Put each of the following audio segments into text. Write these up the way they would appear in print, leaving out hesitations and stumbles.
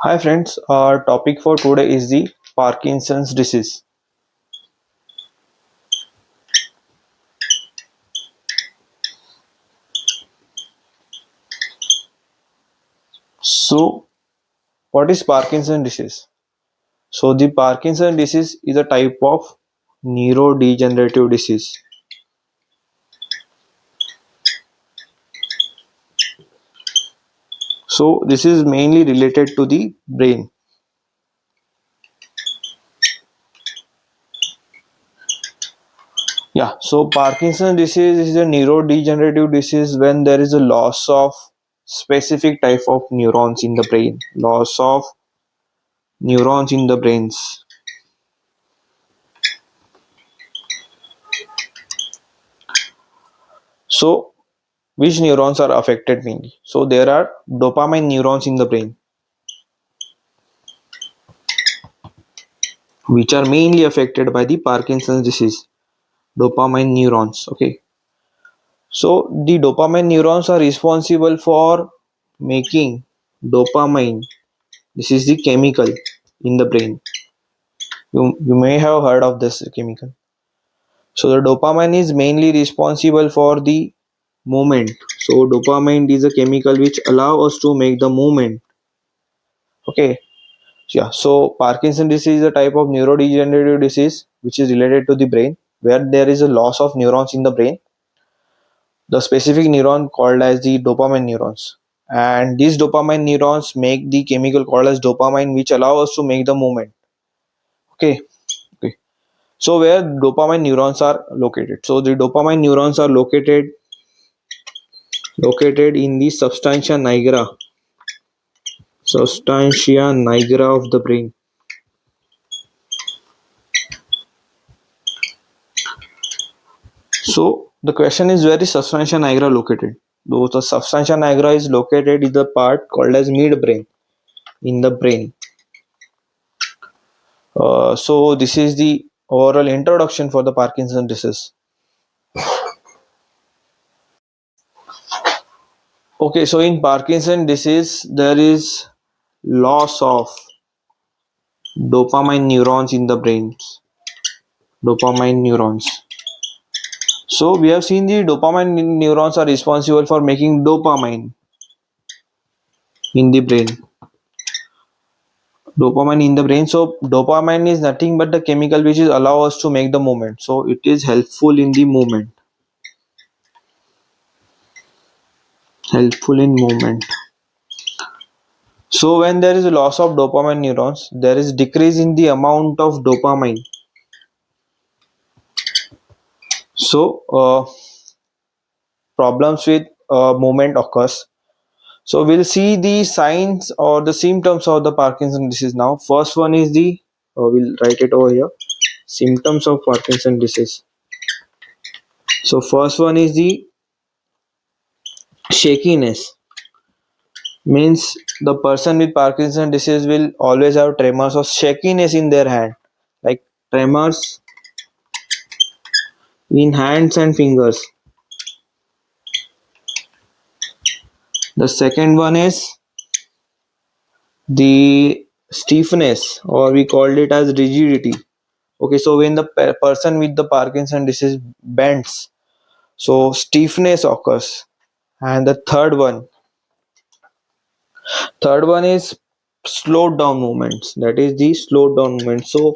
Hi friends, our topic for today is the Parkinson's disease. So, what is Parkinson's disease? So, the Parkinson's disease is a type of neurodegenerative disease. So, this is mainly related to the brain. Yeah, so Parkinson's disease is a neurodegenerative disease when there is a loss of specific type of neurons in the brain, loss of neurons in the brains. So, which neurons are affected mainly? So there are dopamine neurons in the brain which are mainly affected by the Parkinson's disease. Dopamine neurons. Okay. So the dopamine neurons are responsible for making dopamine. This is the chemical in the brain. You may have heard of this chemical. So the dopamine is mainly responsible for the movement. So dopamine is a chemical which allow us to make the movement. Okay. Yeah, so Parkinson disease is a type of neurodegenerative disease which is related to the brain, where there is a loss of neurons in the brain, the specific neuron called as the dopamine neurons. And these dopamine neurons make the chemical called as dopamine, which allow us to make the movement. Okay, okay. So where dopamine neurons are located? So the dopamine neurons are located in the substantia nigra of the brain. So the question is, where is substantia nigra located? Though the substantia nigra is located in the part called as midbrain in the brain. So this is the overall introduction for the Parkinson's disease. Okay, so in Parkinson's disease there is loss of dopamine neurons in the brains. Dopamine neurons. So we have seen the dopamine neurons are responsible for making dopamine in the brain. Dopamine in the brain. So dopamine is nothing but the chemical which is allow us to make the movement. So it is helpful in the movement. Helpful in movement. So when there is a loss of dopamine neurons, there is decrease in the amount of dopamine. So problems with movement occurs. So we'll see the signs or the symptoms of the Parkinson's disease now. First one is the we'll write it over here. Symptoms of Parkinson's disease. So first one is the shakiness. Means the person with Parkinson's disease will always have tremors or shakiness in their hand, like tremors in hands and fingers. The second one is the stiffness, or we called it as rigidity. Okay, so when the person with the Parkinson's disease bends, so stiffness occurs. And the third one is slowed down movements. That is the slowed down movement. So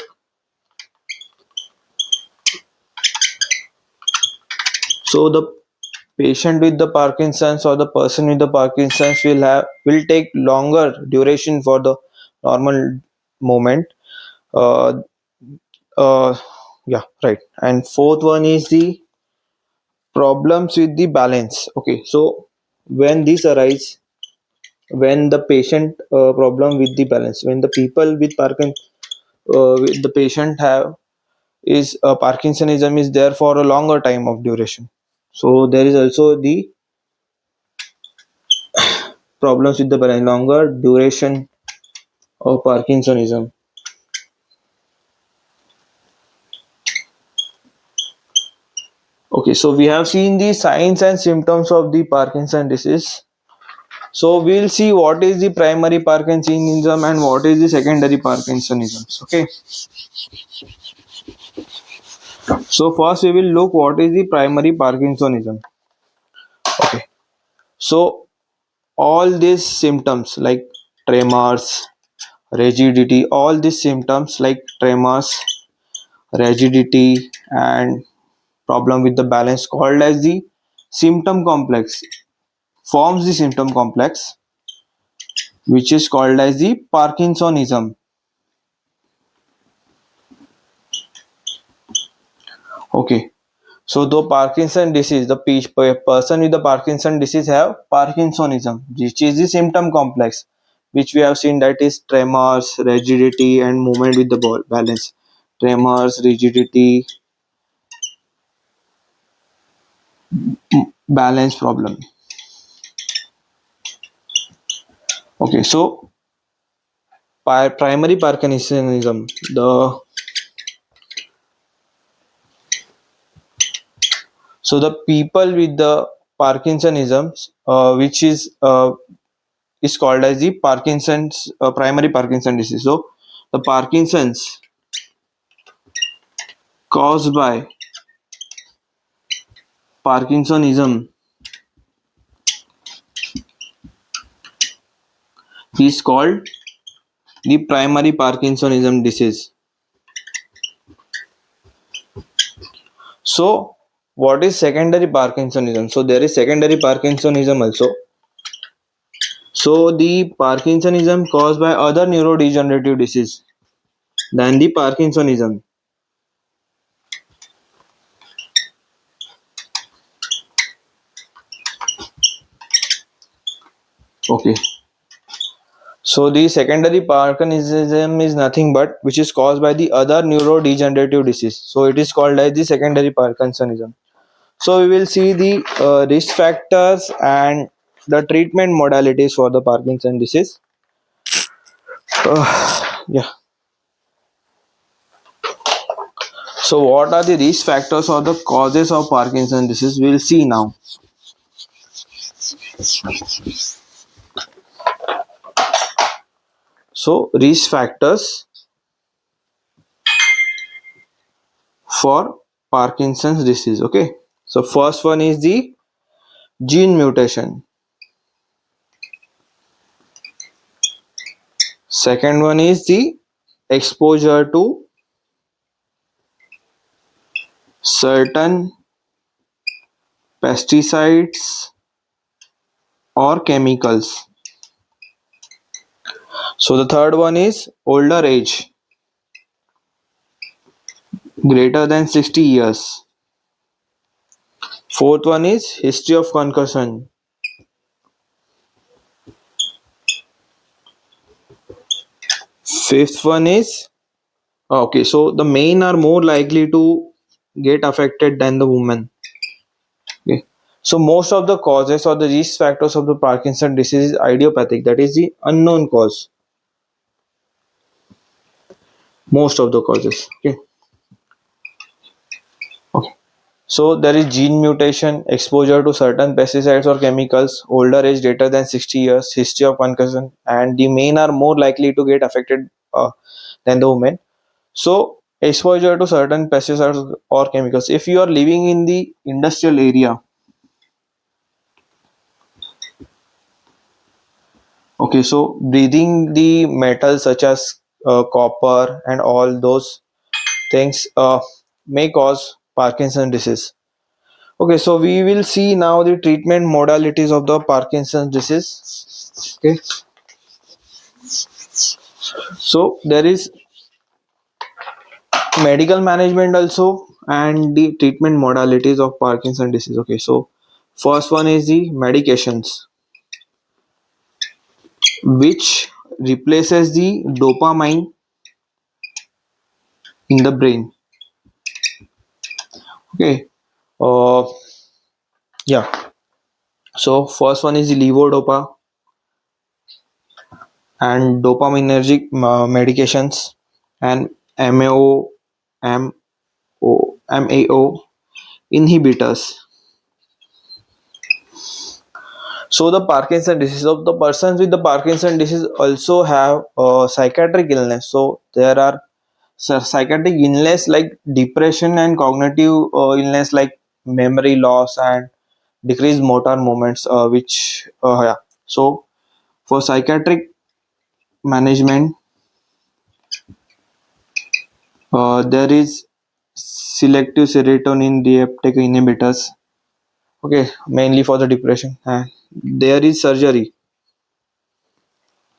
the patient with the Parkinson's or the person with the Parkinson's will take longer duration for the normal movement. Uh, yeah, right. And fourth one is the problems with the balance. Okay, so when this arise, when the patient problem with the balance, when the people with with the patient have is Parkinsonism is there for a longer time of duration. So there is also the problems with the balance, longer duration of Parkinsonism. Okay, so we have seen the signs and symptoms of the Parkinson disease. So we'll see what is the primary Parkinsonism and what is the secondary Parkinsonism. Okay, so first we will look what is the primary Parkinsonism. Okay, so all these symptoms like tremors, rigidity, all these symptoms like tremors, rigidity, and problem with the balance called as the symptom complex forms the symptom complex which is called as the Parkinsonism. Okay, so the Parkinson disease, the person with the Parkinson disease have Parkinsonism, which is the symptom complex, which we have seen that is tremors, rigidity, and movement with the balance. Tremors, rigidity, balance problem. Okay, so primary Parkinsonism, the people with the Parkinsonism, which is called as the Parkinson's primary Parkinson disease. So the Parkinson's caused by Parkinsonism is called the primary Parkinsonism disease. So what is secondary Parkinsonism? So there is secondary Parkinsonism also. So the Parkinsonism caused by other neurodegenerative disease than the Parkinsonism. Okay. So the secondary Parkinsonism is nothing but which is caused by the other neurodegenerative disease. So it is called as the secondary Parkinsonism. So we will see the risk factors and the treatment modalities for the Parkinson disease. Yeah. So what are the risk factors or the causes of Parkinson disease? We will see now. So risk factors for Parkinson's disease. Okay. So first one is the gene mutation. Second one is the exposure to certain pesticides or chemicals. So the third one is older age, greater than 60 years. Fourth one is history of concussion. Fifth one is okay, so the men are more likely to get affected than the women. Okay. So most of the causes or the risk factors of the Parkinson disease is idiopathic, that is the unknown cause. Most of the causes. Okay. Okay. So there is gene mutation, exposure to certain pesticides or chemicals, older age greater than 60 years, history of concussion, and the men are more likely to get affected than the women. So exposure to certain pesticides or chemicals. If you are living in the industrial area, okay, so breathing the metals such as copper and all those things may cause Parkinson's disease. Okay, so we will see now the treatment modalities of the Parkinson's disease. Okay, so there is medical management also and the treatment modalities of Parkinson's disease. Okay, so first one is the medications, which replaces the dopamine in the brain. Okay, uh, yeah. So first one is the levodopa and dopaminergic medications and MAO, MAO inhibitors. So the Parkinson disease, so the persons with the Parkinson disease also have psychiatric illness. So there are psychiatric illness like depression and cognitive illness like memory loss and decreased motor movements, which yeah. So for psychiatric management, there is selective serotonin reuptake inhibitors. Okay, mainly for the depression. And there is surgery,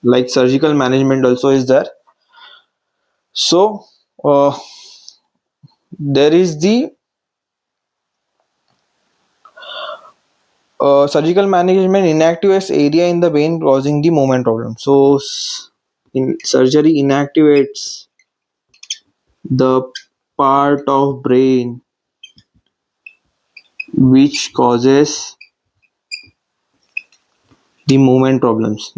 like surgical management also is there. So uh, there is the surgical management inactivates area in the brain causing the movement problem. So in surgery inactivates the part of brain which causes the movement problems.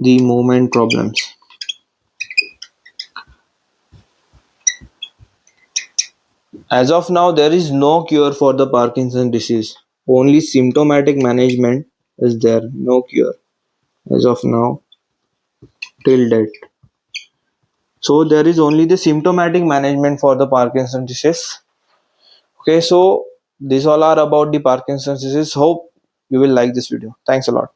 As of now, there is no cure for the Parkinson's disease. Only symptomatic management is there, no cure as of now till date. So there is only the symptomatic management for the Parkinson's disease. Okay, so these all are about the Parkinson's disease. Hope you will like this video. Thanks a lot.